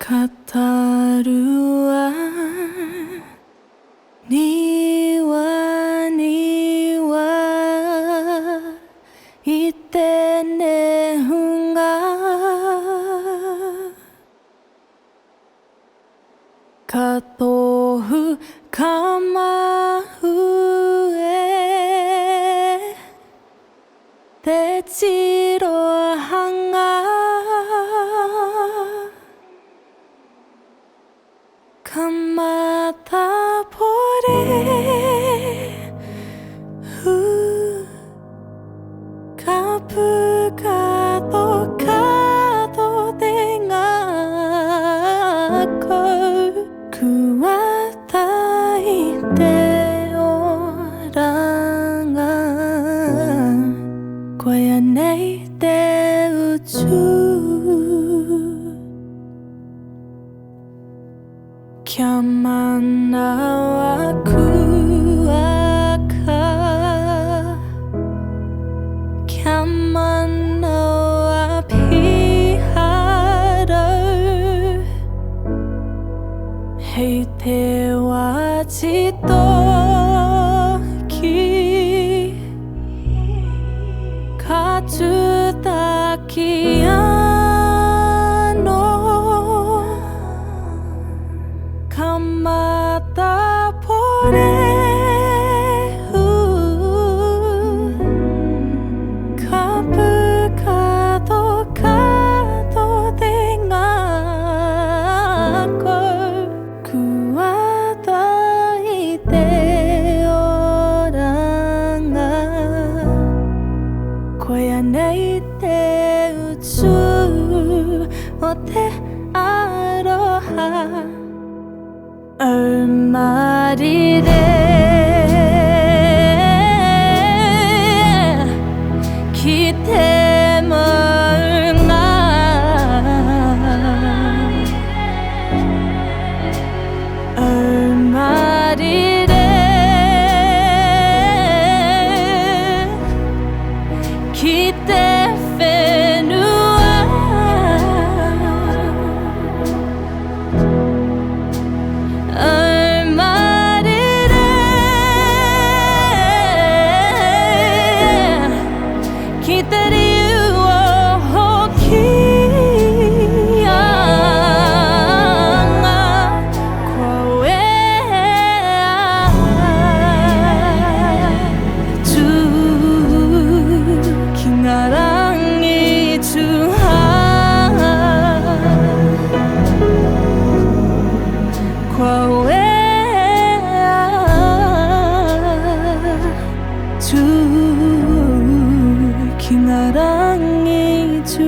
語るは庭にはいてねふがかとふかまふえてちろはがかまたぽれふかぷかとかとでがこくわたいておらがこやねいてうちゅキャマナワクワカキャマナワピハラヘイテワチトキカチュタキヤまたぽれふかぷかとかとでがこくわたいておらがこやねいてうちゅおてあろはAumārire ki te maunga Aumārire ki te whenua tu kingarangi tu